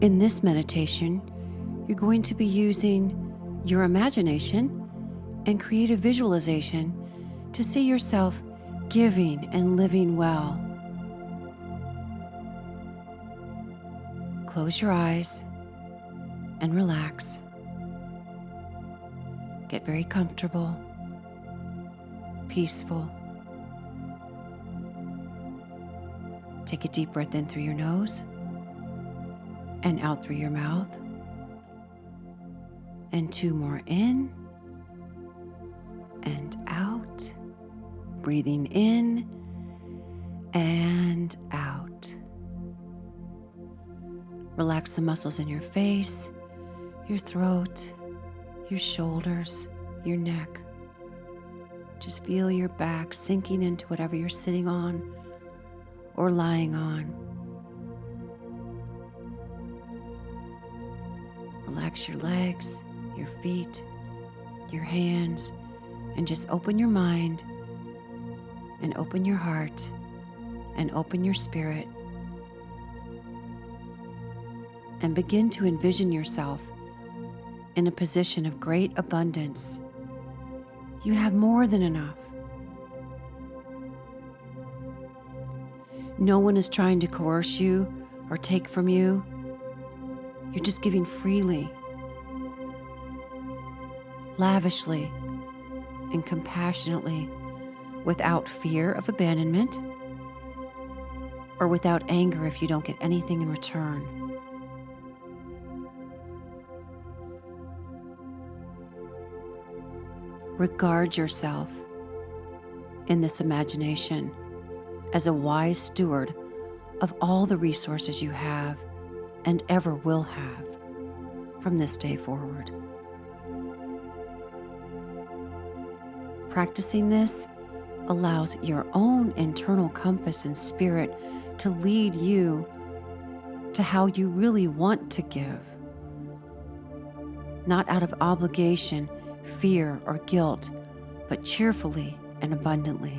In this meditation, you're going to be using your imagination and creative visualization to see yourself giving and living well. Close your eyes and relax. Get very comfortable, peaceful. Take a deep breath in through your nose and out through your mouth. And 2 more in and out. Breathing in and out. Relax the muscles in your face, your throat, your shoulders, your neck. Just feel your back sinking into whatever you're sitting on or lying on. Relax your legs, your feet, your hands, and just open your mind and open your heart and open your spirit and begin to envision yourself in a position of great abundance. You have more than enough. No one is trying to coerce you or take from you. You're just giving freely, lavishly, and compassionately, without fear of abandonment or without anger if you don't get anything in return. Regard yourself in this imagination as a wise steward of all the resources you have and ever will have from this day forward. Practicing this allows your own internal compass and spirit to lead you to how you really want to give, not out of obligation, fear, or guilt, but cheerfully and abundantly.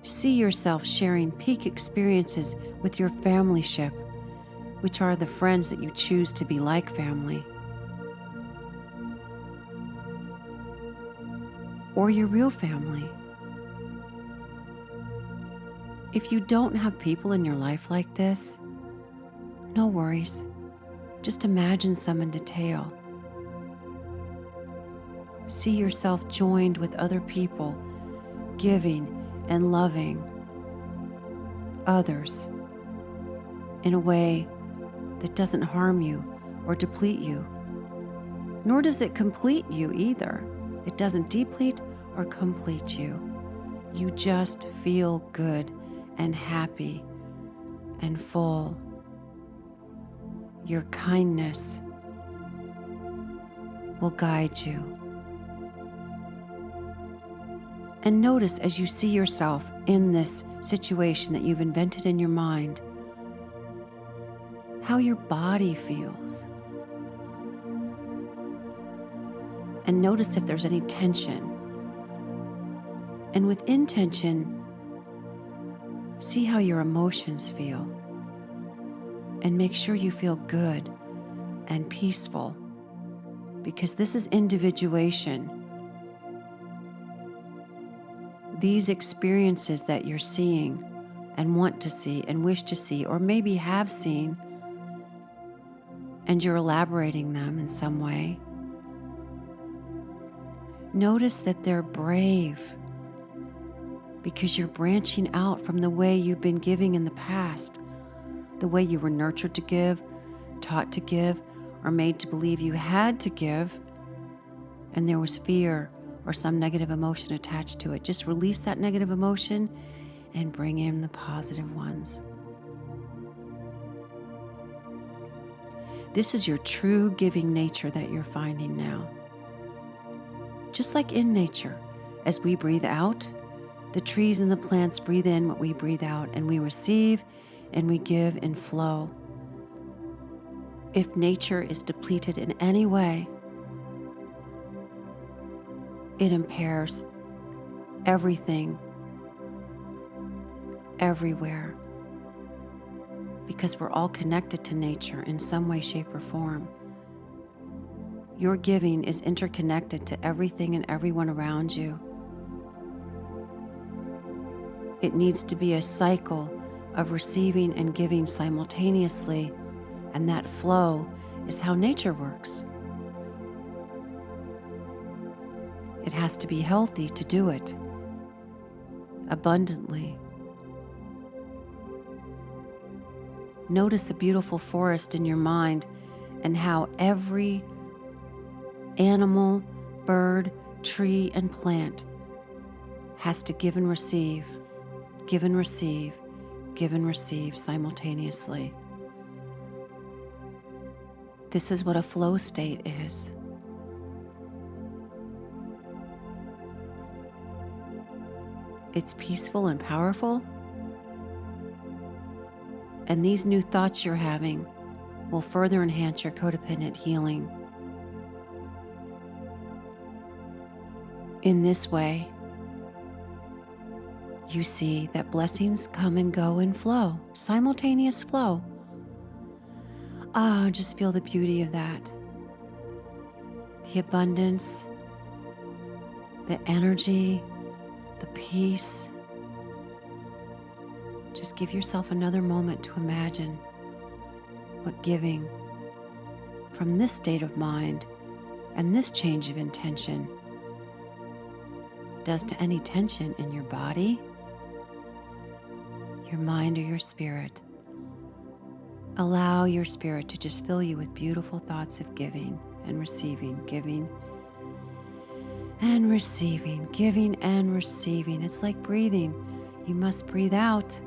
See yourself sharing peak experiences with your familyship, which are the friends that you choose to be like family, or your real family. If you don't have people in your life like this, no worries. Just imagine some in detail. See yourself joined with other people, giving and loving others in a way that doesn't harm you or deplete you, nor does it complete you either. It doesn't deplete or complete you. You just feel good and happy and full. Your kindness will guide you. And notice as you see yourself in this situation that you've invented in your mind, how your body feels. And notice if there's any tension. And with intention, see how your emotions feel. And make sure you feel good and peaceful, because this is individuation. These experiences that you're seeing and want to see and wish to see, or maybe have seen, and you're elaborating them in some way, notice that they're brave because you're branching out from the way you've been giving in the past, the way you were nurtured to give, taught to give, or made to believe you had to give, and there was fear or some negative emotion attached to it. Just release that negative emotion and bring in the positive ones. This is your true giving nature that you're finding now. Just like in nature, as we breathe out, the trees and the plants breathe in what we breathe out, and we receive and we give in flow. If nature is depleted in any way, it impairs everything, everywhere. because we're all connected to nature in some way, shape, or form. Your giving is interconnected to everything and everyone around you. It needs to be a cycle of receiving and giving simultaneously, and that flow is how nature works. It has to be healthy to do it abundantly. Notice the beautiful forest in your mind and how every animal, bird, tree, and plant has to give and receive, give and receive, give and receive simultaneously. This is what a flow state is. It's peaceful and powerful. And these new thoughts you're having will further enhance your codependent healing. In this way, you see that blessings come and go in flow, simultaneous flow. Just feel the beauty of that. The abundance, the energy, the peace. Just give yourself another moment to imagine what giving from this state of mind and this change of intention does to any tension in your body, your mind, or your spirit. Allow your spirit to just fill you with beautiful thoughts of giving and receiving, giving and receiving, giving and receiving. It's like breathing. You must breathe out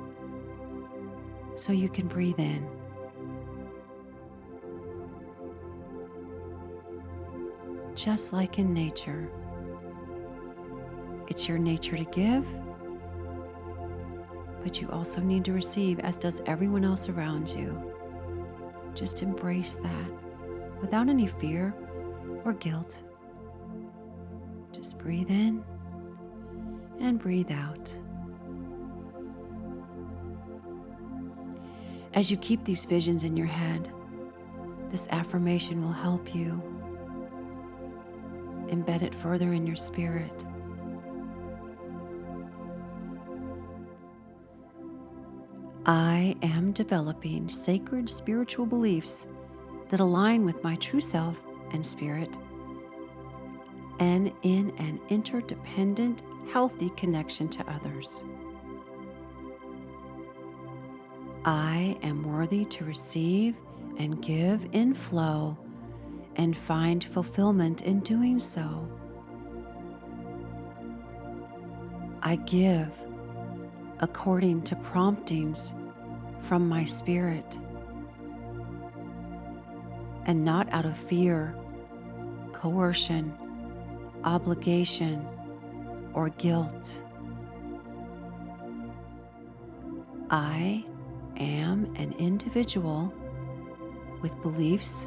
so you can breathe in. Just like in nature. It's your nature to give, but you also need to receive, as does everyone else around you. Just embrace that without any fear or guilt. Just breathe in and breathe out. As you keep these visions in your head, this affirmation will help you embed it further in your spirit. I am developing sacred spiritual beliefs that align with my true self and spirit, and in an interdependent, healthy connection to others. I am worthy to receive and give in flow and find fulfillment in doing so. I give according to promptings from my spirit and not out of fear, coercion, obligation, or guilt. I am an individual with beliefs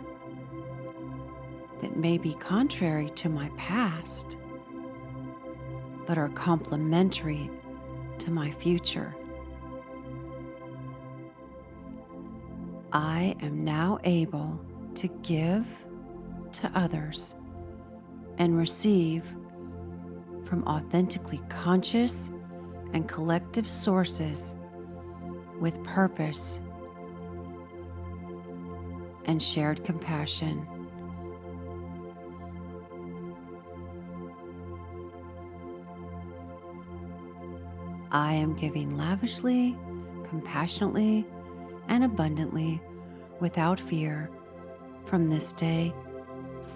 that may be contrary to my past, but are complementary to my future. I am now able to give to others and receive from authentically conscious and collective sources with purpose and shared compassion. I am giving lavishly, compassionately, and abundantly without fear from this day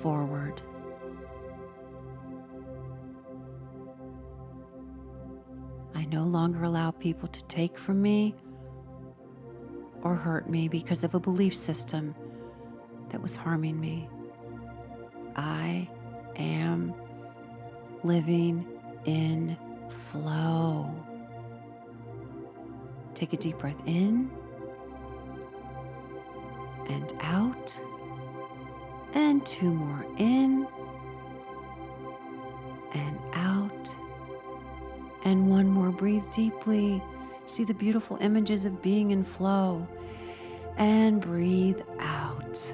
forward. I no longer allow people to take from me or hurt me because of a belief system that was harming me. I am living in flow. Take a deep breath in and out, and two more in and out, and one more. Breathe deeply. See the beautiful images of being in flow. and breathe out.